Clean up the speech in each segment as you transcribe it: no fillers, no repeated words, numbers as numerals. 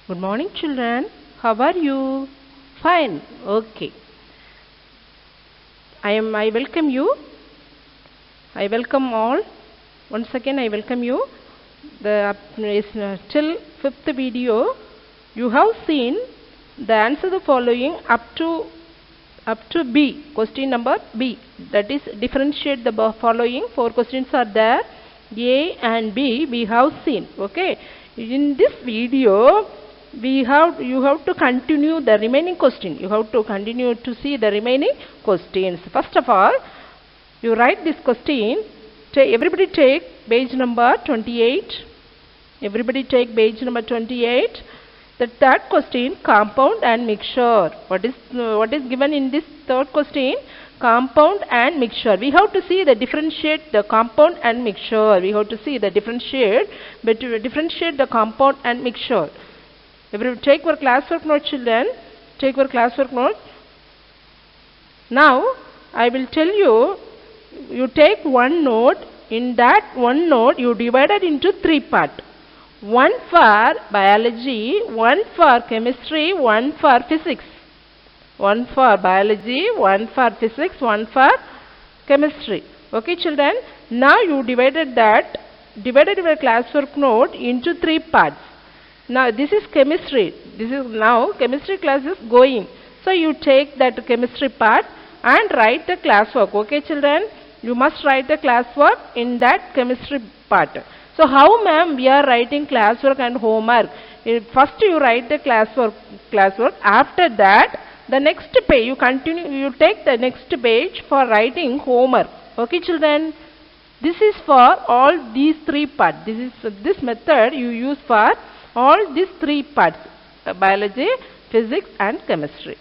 Good morning, children. How are you? Fine. Okay. I welcome you. I welcome all. Once again, I welcome you. The is till fifth video. You have seen the answer the following up to B. Question number B. That is differentiate the following. 4 questions are there. A and B we have seen. Okay. In this video, you have to continue the remaining question. You have to continue to see the remaining questions. First of all, you write this question. Everybody take page number 28. Everybody take page number 28. The third question, compound and mixture. What is given in this third question? Compound and mixture. We have to see the differentiate the compound and mixture. We have to see the differentiate the compound and mixture. Everybody take your classwork note, children. Take your classwork note. Now, I will tell you, you take one note. In that one note, you divide it into 3 parts. One for biology, one for chemistry, one for physics. One for biology, one for physics, one for chemistry. Okay, children. Now, you divided your classwork note into 3 parts. Now this is chemistry. This is now chemistry class is going. So you take that chemistry part and write the classwork. Okay, children? You must write the classwork in that chemistry part. So how, ma'am, we are writing classwork and homework? First you write the classwork. After that, the next page you take the next page for writing homework. Okay, children? This is for all these 3 parts. This method you use for all these 3 parts, biology, physics and chemistry.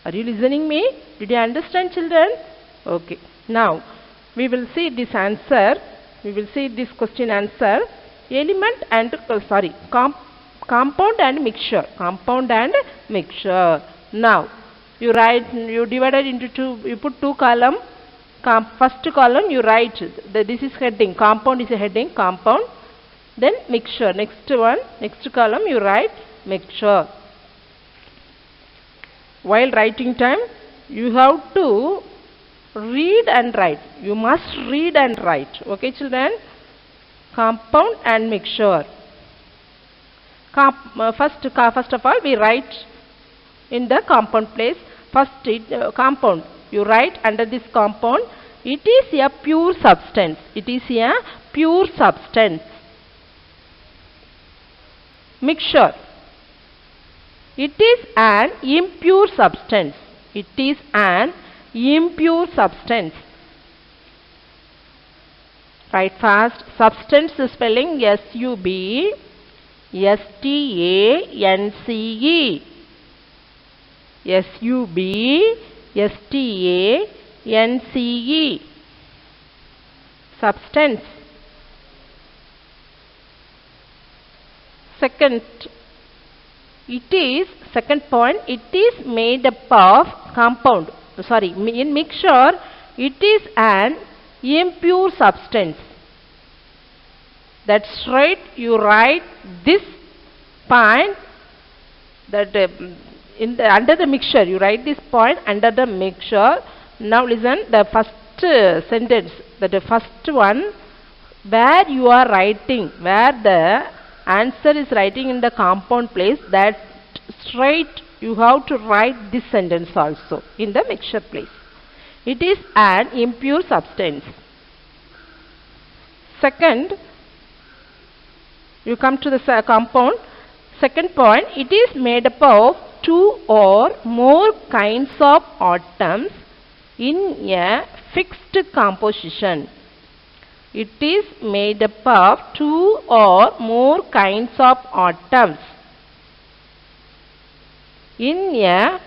Are you listening me? Did you understand, children? Okay. Now, we will see this answer. We will see this question answer. Element and, compound and mixture. Compound and mixture. Now, you divide it into 2, you put 2 columns. First column you write, this is heading, compound is a heading, compound. Then mixture, next column you write mixture. While writing time, you have to read and write. You must read and write. Okay, children? Compound and mixture. First of all, we write in the compound place. First, compound. You write under this compound. It is a pure substance. It is a pure substance. Mixture. It is an impure substance. It is an impure substance. Write fast. Substance spelling SUB STANCE. SUB STANCE. Substance. Second point, it is made up of compound. In mixture, it is an impure substance. That's right. You write this point that under the mixture. You write this point under the mixture. Now listen, the first sentence, the first one, where you are writing, where the answer is writing in the compound place, that straight you have to write this sentence also in the mixture place. It is an impure substance. Second, you come to the compound. Second point, it is made up of 2 or more kinds of atoms in a fixed composition. It is made up of 2 or more kinds of atoms in a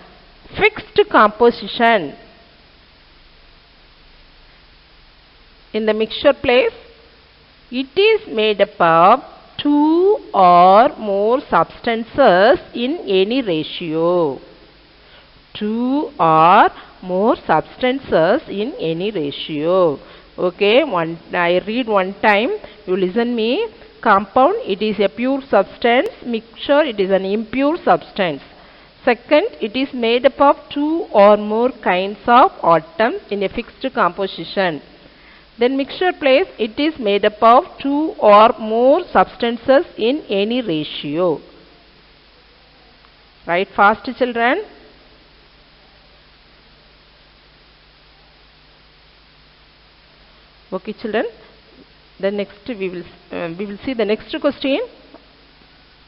fixed composition. In the mixture place, it is made up of 2 or more substances in any ratio. 2 or more substances in any ratio. Okay, I read one time, you listen me. compound, it is a pure substance. Mixture, it is an impure substance. Second, it is made up of two or more kinds of atoms in a fixed composition. Then mixture place, it is made up of two or more substances in any ratio. Write fast, children. Okay, children. Then next we will see the next question.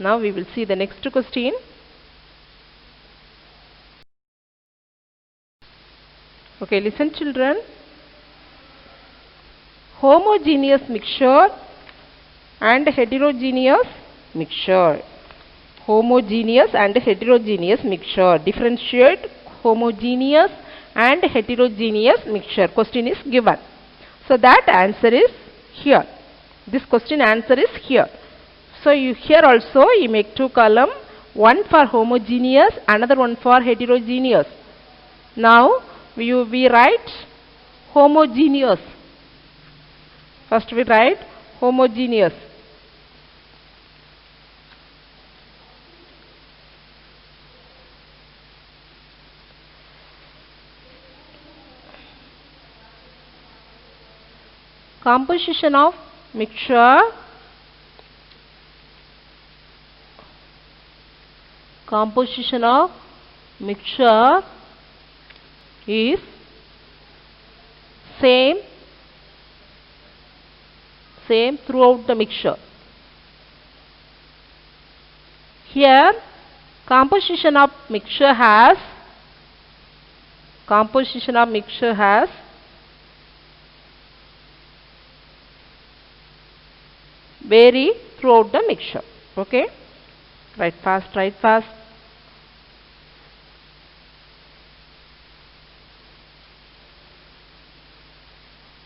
Now we will see the next question. Okay, listen, children. Homogeneous mixture and heterogeneous mixture. Homogeneous and heterogeneous mixture. Differentiate homogeneous and heterogeneous mixture. Question is given. So that answer is here. This question answer is here. So here also you make two column, one for homogeneous, another one for heterogeneous. Now we write homogeneous. First we write homogeneous. Composition of mixture. Composition of mixture is same throughout the mixture. Here composition of mixture has vary throughout the mixture. Okay, write fast.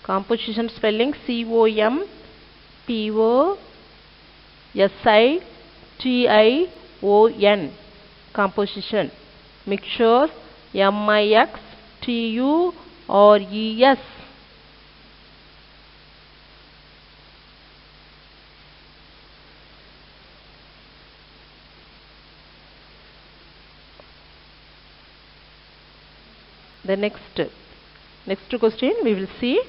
Composition spelling composition. Composition. Mixtures mixtures. The next question we will see.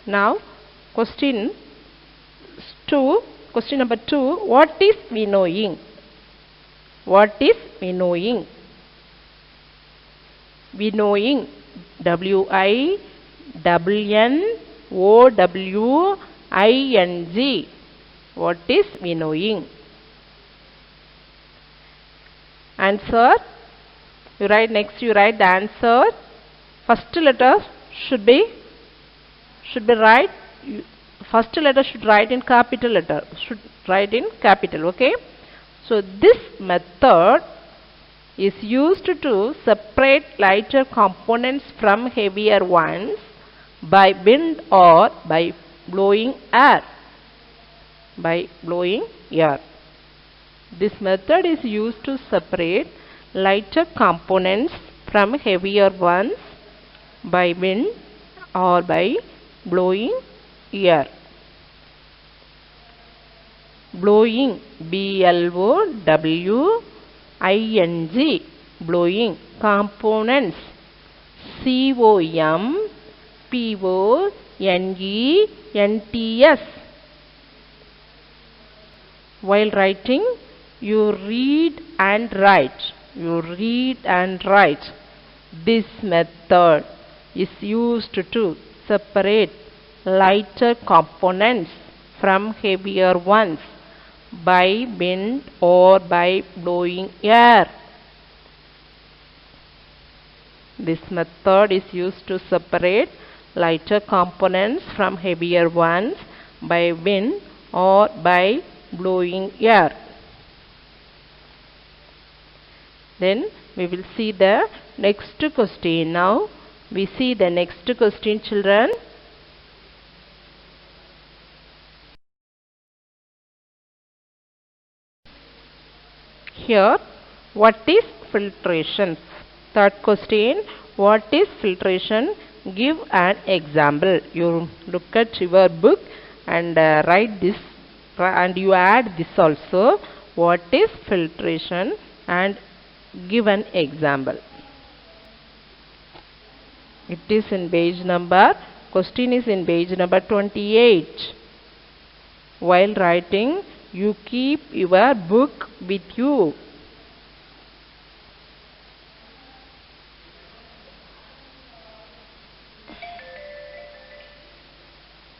Now question number 2. What is winnowing? Winnowing. WINNOWING. What is winnowing? Answer. You write the answer. First letter should write in capital letter. Okay. So this method is used to separate lighter components from heavier ones by wind or by blowing air. This method is used to separate lighter components from heavier ones by wind or by blowing air. Blowing, BLOWING. Blowing. Components, COMPONENTS. While writing, you read and write. This method is used to separate lighter components from heavier ones by wind or by blowing air. This method is used to separate lighter components from heavier ones by wind or by blowing air. Then we will see the next question. Now we see the next question, children. Here, what is filtration? Third question, what is filtration? give an example. You look at your book and write this, and you add this also. What is filtration, and give an example. It is in page number, question is in page number 28. While writing, you keep your book with you.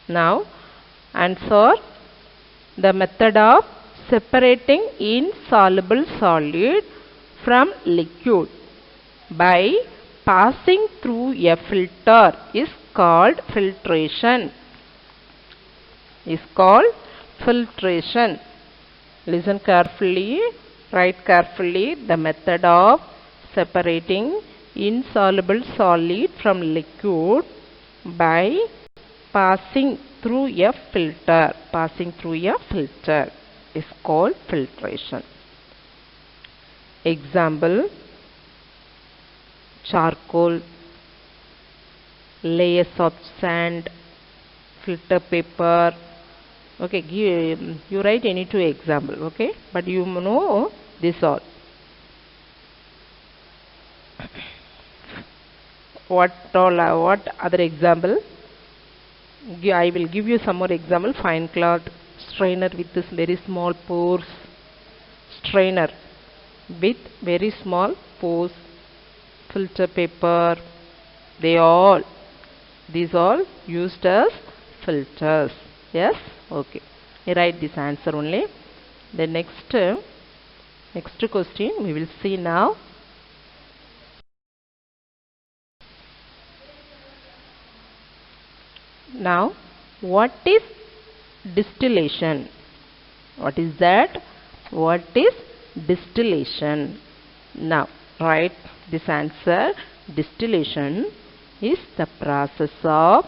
Now, answer the method of separating insoluble solid from liquid by passing through a filter is called filtration. Listen carefully, write carefully. The method of separating insoluble solid from liquid by passing through a filter is called filtration. Example: charcoal, layers of sand, filter paper. Okay, you write any two example, okay, but you know this all. What other example? I will give you some more example. Fine cloth, strainer with this very small pores, strainer with very small pores, filter paper. These all used as filters. Yes, okay. I write this answer only. The next question we will see now. Now, what is distillation? What is that? What is distillation? Now, write this answer. Distillation is the process of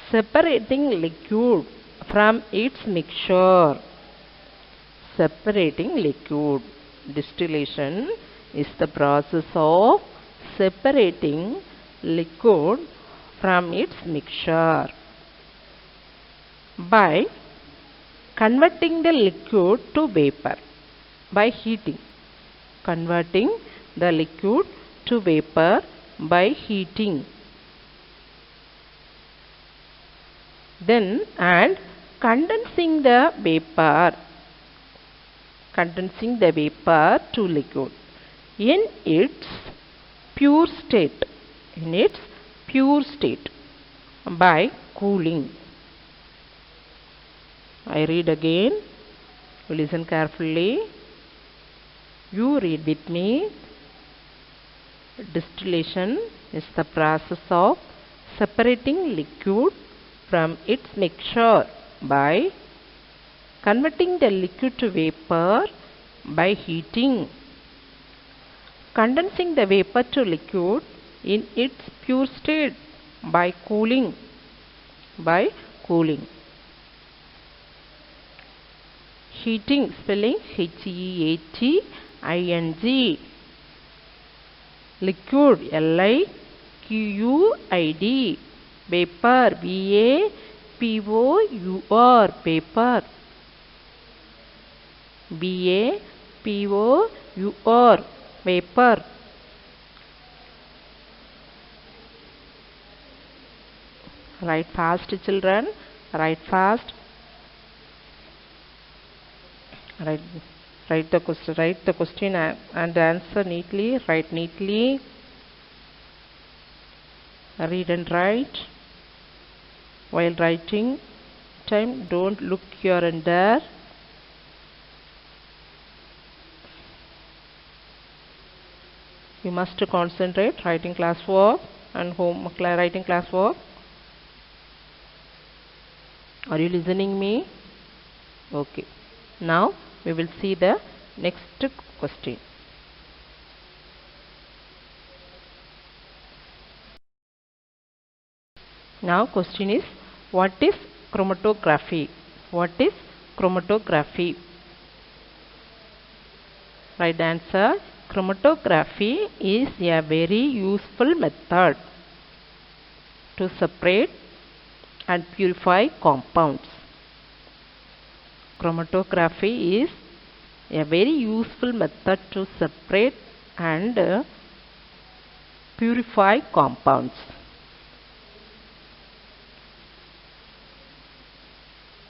separating liquid from its mixture. Distillation is the process of separating liquid from its mixture by converting the liquid to vapor by heating. Converting the liquid to vapor by heating. Then and condensing the vapor to liquid in its pure state by cooling. I read again. Listen carefully. You read with me. Distillation is the process of separating liquid from its mixture by converting the liquid to vapor by heating. Condensing the vapor to liquid in its pure state by cooling. Heating, spelling H-E-A-T-I-N-G. Liquid, L-I-Q-U-I-D. Vapor, V-A-P-O-U-R. V-A-P-O-U-R. Vapor. Write fast, children. Write fast. Write the question and answer neatly. Write neatly. Read and write. While writing time, don't look here and there. You must concentrate writing classwork and writing classwork. Are you listening me? Okay. Now we will see the next question. Now question is, what is chromatography? Right answer. Chromatography is a very useful method. to separate and purify compounds. Chromatography is a very useful method to separate and purify compounds.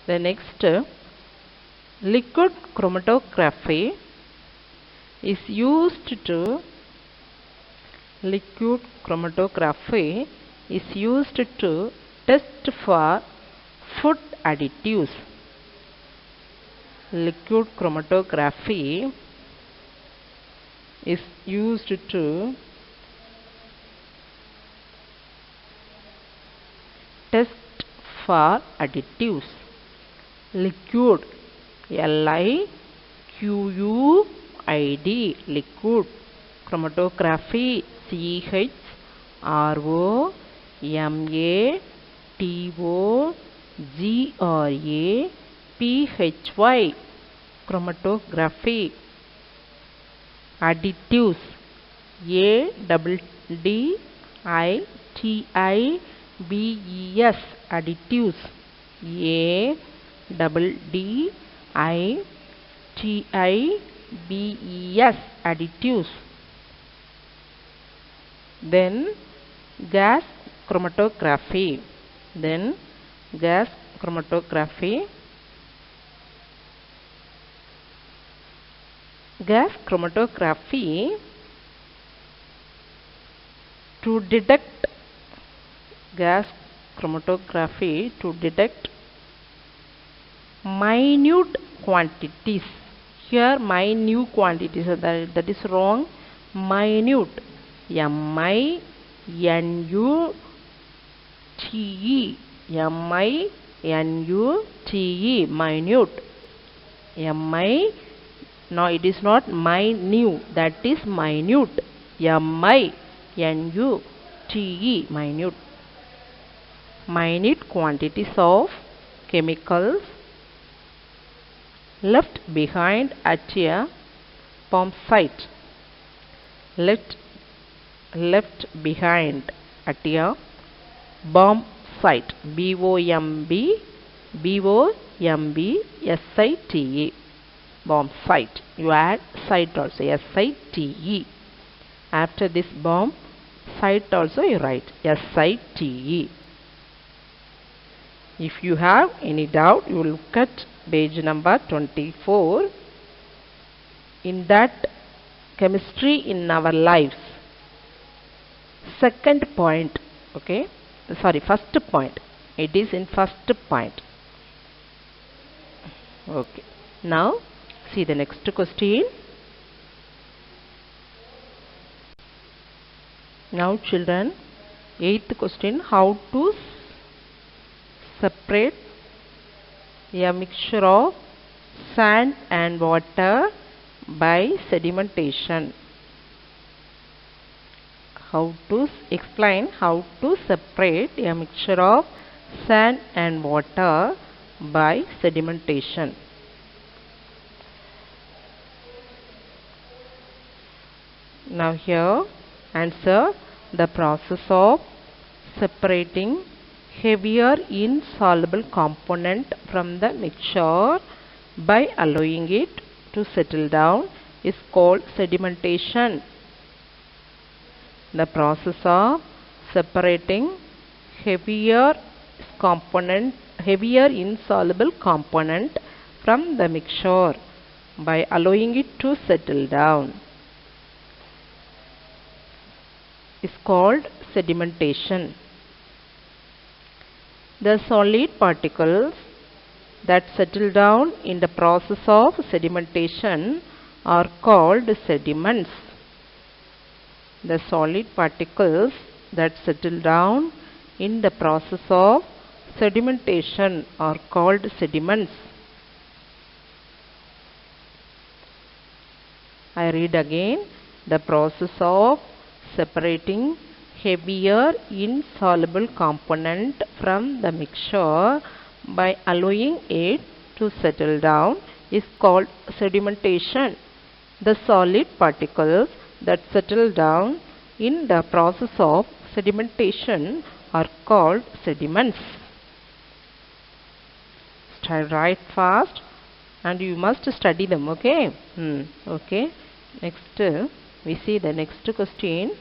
The next, liquid chromatography is used to test for food additives. Liquid chromatography is used to test for additives. Liquid, Liquid, liquid chromatography, CHROMATOGRAPHY, chromatography. Additives, ADDITIBES, additives, ADDITIBES, additives. Then gas chromatography. Gas chromatography to detect minute quantities. Here minute quantities, that is wrong. Minute, MINUTE, minute. No, it is not minute, that is minute. MINUTE, minute. Minute quantities of chemicals left behind at a bomb site. Left behind at a bomb site. BOMBSITE, bomb site. You add site also, SITE. After this bomb site also you write SITE. If you have any doubt, you will look at page number 24. In that, chemistry in our lives. Second point, okay, sorry, first point. It is in first point. Okay. Now, see the next question. Now, children, 8th question. How to separate a mixture of sand and water by sedimentation? Explain how to separate a mixture of sand and water by sedimentation. Now here answer: the process of separating heavier insoluble component from the mixture by allowing it to settle down is called sedimentation. The process of separating heavier insoluble component from the mixture by allowing it to settle down is called sedimentation. The solid particles that settle down in the process of sedimentation are called sediments. The solid particles that settle down in the process of sedimentation are called sediments. I read again. The process of separating heavier insoluble component from the mixture by allowing it to settle down is called sedimentation. The solid particles that settle down in the process of sedimentation are called sediments. Write fast and you must study them, okay? Okay. Next, we see the next question.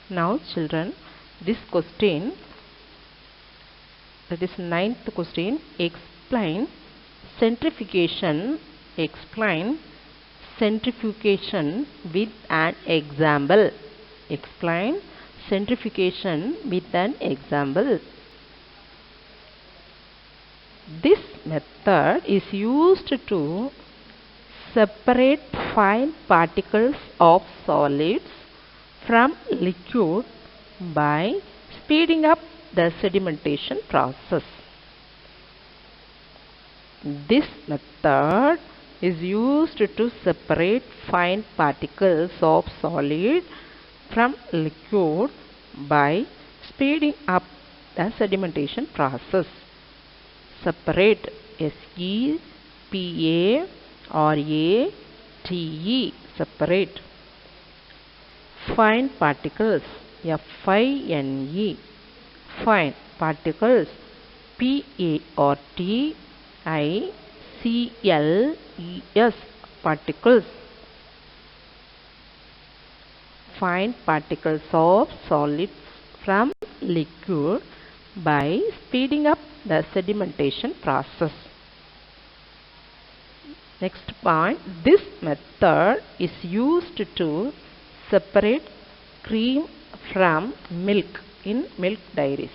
Now children, this question, that is ninth question, explain centrifugation. Explain centrifugation with an example. Explain centrifugation with an example. This method is used to separate fine particles of solids from liquid by speeding up the sedimentation process. This method is used to separate fine particles of solid from liquid by speeding up the sedimentation process. Separate, S-E-P-A-R-A-T-E, separate. Fine particles, F-I-N-E, fine particles, P-A-R-T-I-C-L-E-S, particles. Fine particles of solids from liquid by speeding up the sedimentation process. Next point, this method is used to separate cream from milk in milk dairies.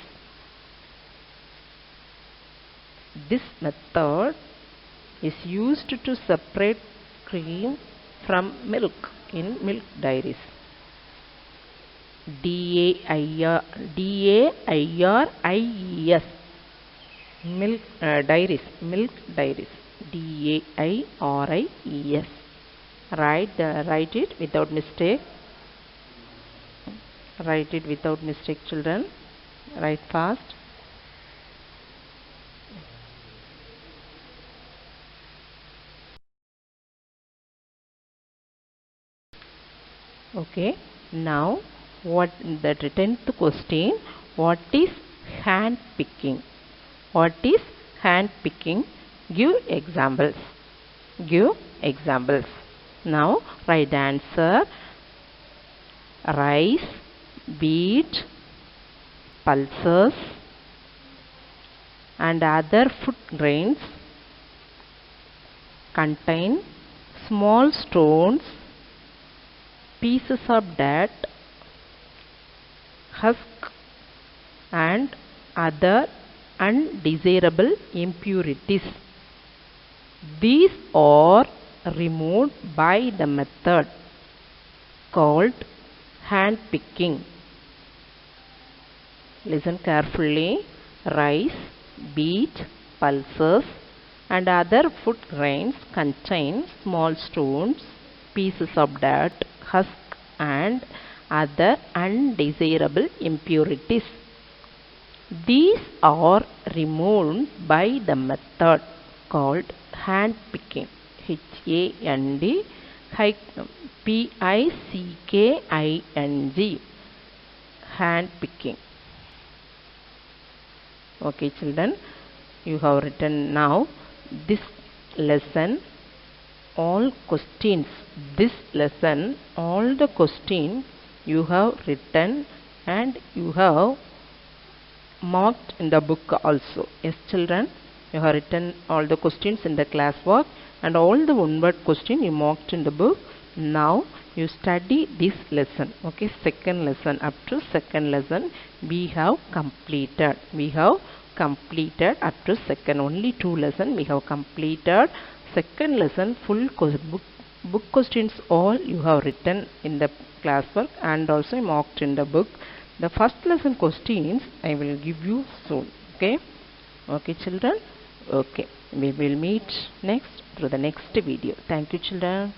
This method is used to separate cream from milk in milk dairies. D-A-I-R-I-E-S, milk dairies, milk dairies, D-A-I-R-I-E-S. Write it without mistake. Write it without mistake, children. Write fast. Okay. Now, what the 10th question? What is hand picking? What is hand picking? Give examples. Give examples. Now, write the answer. Rice, wheat, pulses and other food grains contain small stones, pieces of dirt, husk and other undesirable impurities. These are removed by the method called hand picking. Listen carefully. Rice, wheat, pulses and other food grains contain small stones, pieces of dirt, husk and other undesirable impurities. These are removed by the method called hand picking. H-A-N-D P-I-C-K-I-N-G, hand picking. Okay children, you have written now this lesson all questions. This lesson all the questions you have written and you have marked in the book also. Yes children, you have written all the questions in the class work and all the one-word question you marked in the book. Now you study this lesson. Okay, second lesson, up to second lesson we have completed. We have completed up to second. Only 2 lessons we have completed. Second lesson full book questions all you have written in the classwork and also marked in the book. The first lesson questions I will give you soon. Okay, okay children. Okay, we will meet next through the next video. Thank you children.